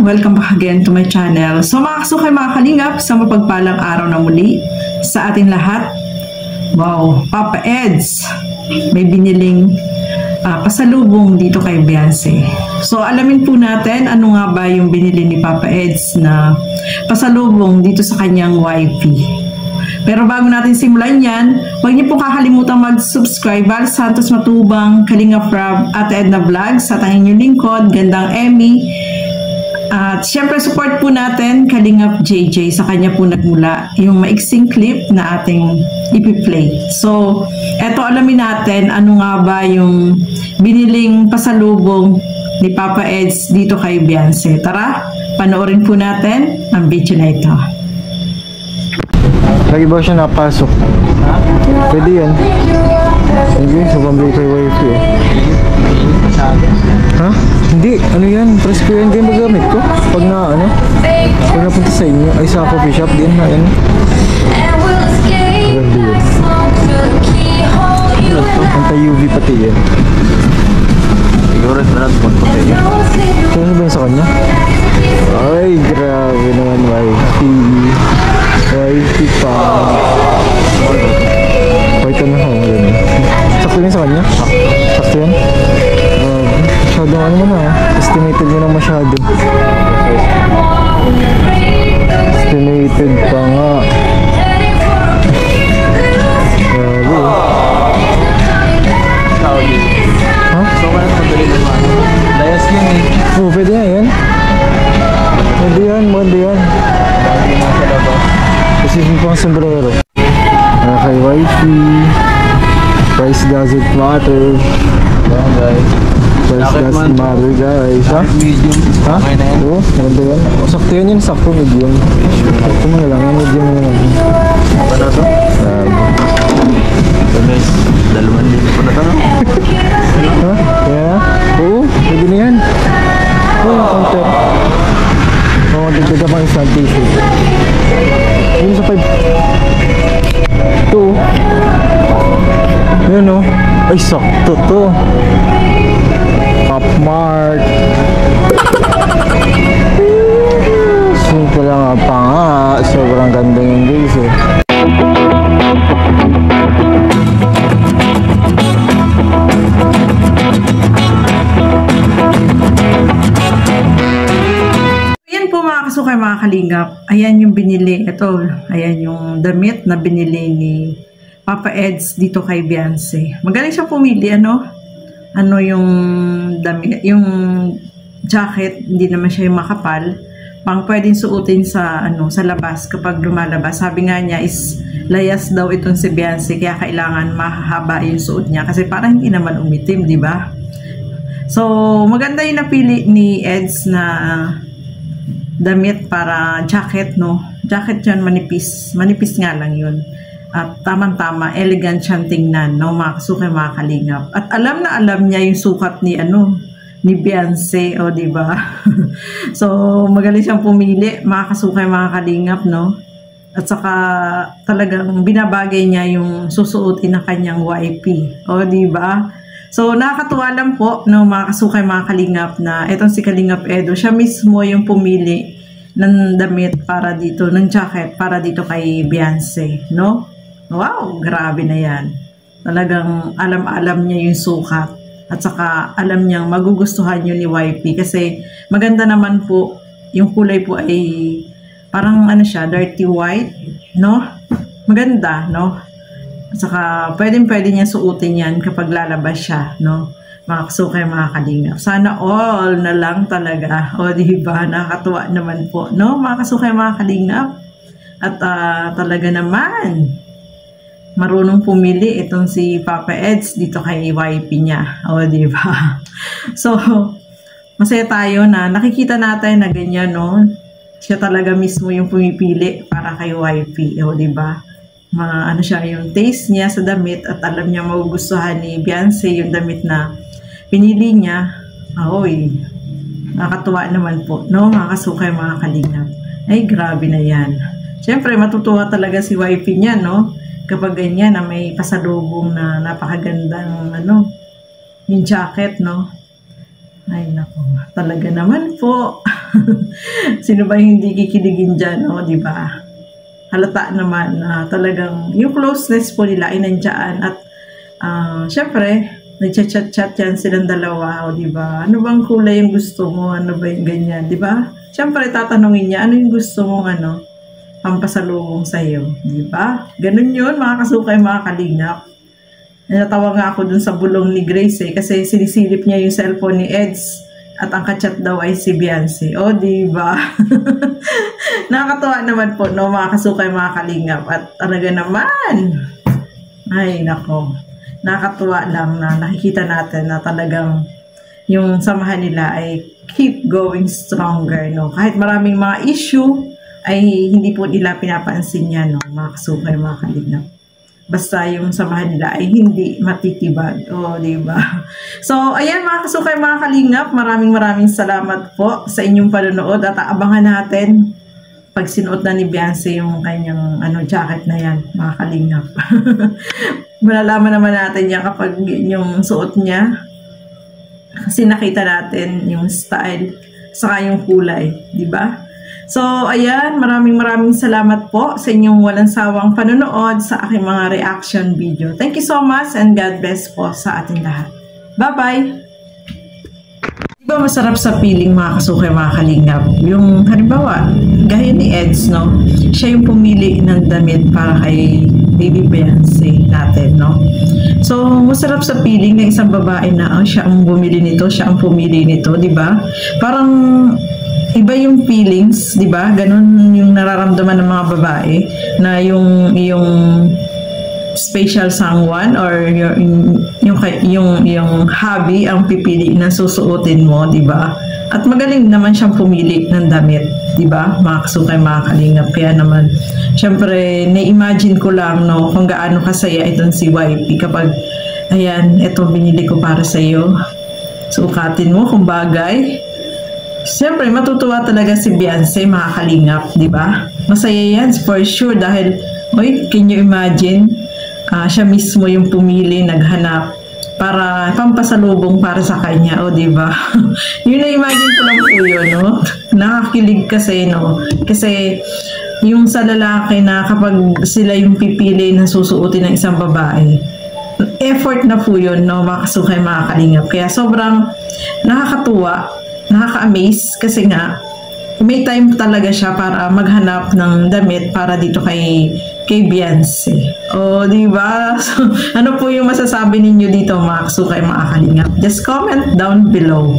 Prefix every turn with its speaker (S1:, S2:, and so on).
S1: Welcome back again to my channel. So mga kasukay, mga kalingap, sa mapagpalang araw na muli sa ating lahat. Wow, Papa Eds may biniling pasalubong dito kay Beyonce. So alamin po natin ano nga ba yung binili ni Papa Eds na pasalubong dito sa kanyang wifey. Pero bago natin simulan yan, huwag niyo po kakalimutan mag-subscribe. Val Santos Matubang, Kalingap Rob, Ate Edna Vlogs, at ang inyong lingkod, Gandang Emmy. At syempre support po natin Kalingap JJ, sa kanya po nagmula yung maiksing clip na ating ipi-play. So, eto alamin natin ano nga ba yung biniling pasalubong ni Papa Eds dito kay Beyonce. Tara, panoorin po natin ang video na ito.
S2: Lagi ba siya napasok? Pwede yan. Sige, sa pambili kay wifi eh. Ha? Hindi, ano yan? Press ko yan, ganyan magamit ko. Pag na, ano? Pag napunta sa inyo, ay sa coffee shop din na yan. Maganda yun. Anti-UV pati yan.
S3: Siguro na natin pati yan.
S2: Kaya ano ba yun sa kanya? Ay, grabe naman, wifi. Wifi pa. Wait, ano ako, maganda. Sakto yun sa kanya? Sakto yan? Masyadong ano mo na, estimated nyo na masyado. Estimated pa nga. Grabe. Ha?
S3: So, kaya madali naman. Layas yun eh.
S2: Oo, pwede na yan. Pwede yan, maganda yan. Kasi yung pang sombrero. Kay wifey. Price doesn't matter.
S3: Ayan guys.
S2: Price doesn't matter guys. Ha?
S3: Medium.
S2: Ha?
S3: Okay na yan.
S2: Oo, maganda yan. O, sakto yan yun, sakto medium. Sakto mo na lang, yan medium mo na lang.
S3: Ano na to? So guys, 2,000 po na to, no?
S2: Ha? Kaya na? Oo, pwede na yan. Oo, yung counter. Oo, dagdag ka pang isang t-shirt. Yun sa 5. Ito. Yan o. Ay, sakto to. Top Mart. Simple lang pa nga. Sobrang ganda yung guys eh.
S1: Ayan po mga kasukay, mga kalingap. Ayan yung binili. Ito, ayan yung damit na binili ni Papa Eds dito kay Beyonce. Magaling siya pumili, ano yung damit, yung jacket, hindi naman siya yung makapal, pang pwedeng suotin sa sa labas kapag lumalabas. Sabi nga niya is layas daw itong si Beyonce, kaya kailangan mahaba yung suot niya kasi parang hindi naman umitim, di ba? So, maganda yung napili ni Eds na damit para jacket, no? Jacket yan, manipis. Manipis nga lang yun. At tamang-tama, elegant siyang tingnan, no? Mga kasukay, mga kalingap. At alam na alam niya yung sukat ni ni Beyonce, o di ba? So, magaling siyang pumili, mga kasukay, mga kalingap, no? At saka talagang binabagay niya yung susuotin ng kanyang wifey, o di ba? So, nakakatuwa lang po, no, mga kasukay, mga kalingap, na etong si Kalingap Edo, siya mismo yung pumili ng damit para dito, ng jacket para dito kay Beyonce, no? Wow, grabe na yan. Talagang alam-alam niya yung sukat. At saka alam niyang magugustuhan yun ni wifey kasi maganda naman po, yung kulay po ay parang siya, dirty white, no? Maganda, no? At saka pwede niya suotin yan kapag lalabas siya, no? Mga kasukay, mga kalingap. Sana all na lang talaga. O diba, nakakatuwa naman po, no? Mga kasukay, mga kalingap. At talaga naman, marunong pumili itong si Papa Eds dito kay wifey niya. O diba? So, masaya tayo na nakikita natin na ganyan, no? Siya talaga mismo yung pumipili para kay wifey. O diba? Siya yung taste niya sa damit at alam niya magugustuhan ni Beyonce yung damit na pinili niya. Oy, nakakatuwa naman po, no? Mga kasukay, mga kalingap. Ay, grabe na yan. Siyempre, matutuwa talaga si wifey niya, no? Kapag ganyan na may pasalubong na napakagandang yung jacket, no? Ay, naku. Talaga naman po. Sino ba yung hindi kikiligin dyan, o, di ba? Halata naman na talagang yung closeness po nila ay nandiyan at syempre, nagchat-chat-chat yan silang dalawa, o, di ba? Ano bang kulay yung gusto mo? Ano ba yung ganyan, di ba? Syempre, tatanungin niya, ano yung gusto mong pampasalubong sa'yo, di ba? Ganun yun, mga kasukay, mga kalingap. Natawa nga ako dun sa bulong ni Grace kasi sinisilip niya yung cellphone ni Eds at ang kachat daw ay si Beyonce. O, diba? Nakakatuwa naman po, no, mga kasukay, mga kalingap. At talaga naman, ay, nako, nakakatuwa lang na nakikita natin na talagang yung samahan nila ay keep going stronger, no? Kahit maraming mga issue, ay hindi po nila pinapansin niya, no, mga kasukay, mga kalingap. Basta yung samahan nila ay hindi matitibag. O, diba? So, ayan mga kasukay, mga kalingap. Maraming salamat po sa inyong panonood at aabangan natin pag sinuot na ni Beyonce yung kanyang jacket na yan, mga kalingap. Malalaman naman natin yan kapag yung suot niya. Kasi nakita natin yung style saka yung kulay. Diba? So, ayan, maraming salamat po sa inyong walang sawang panonood sa aking mga reaction video. Thank you so much and God bless po sa ating lahat. Bye-bye! Diba masarap sa feeling, mga kasukay, mga kalingap? Yung, halimbawa, gaya ni Eds, no? Siya yung pumili ng damit para kay Baby Beyonce natin, no? So, masarap sa feeling ng isang babae na siya ang bumili nito, siya ang pumili nito, diba? Parang iba yung feelings, 'di ba? Ganun yung nararamdaman ng mga babae na yung special someone or yung hobby ang pipili na susuotin mo, 'di ba? At magaling naman siyang pumili ng damit, 'di ba? Mga kasukay, mga kalingap. Kaya naman, syempre, na-imagine ko lang, no, kung gaano kasaya itong si YP kapag ayan, ito binili ko para sa iyo. Sukatin mo kung bagay. Siyempre, matutuwa talaga si Beyonce, mga kalingap, di ba? Masaya yan, for sure, dahil, can you imagine, siya mismo yung pumili, naghanap, para pampasalubong para sa kanya, o di ba? Yun na-imagine ko lang po yun, no? Nakakilig kasi, no? Kasi, yung sa lalaki na kapag sila yung pipili na susuotin ng isang babae, effort na po yun, no? Mga kasukay, mga kalingap. Kaya sobrang nakakatuwa, nakaka-amaze kasi nga may time talaga siya para maghanap ng damit para dito kay Beyonce. O, di ba? So, ano po yung masasabi ninyo dito, mga kasukay, mga kalingap? Just comment down below.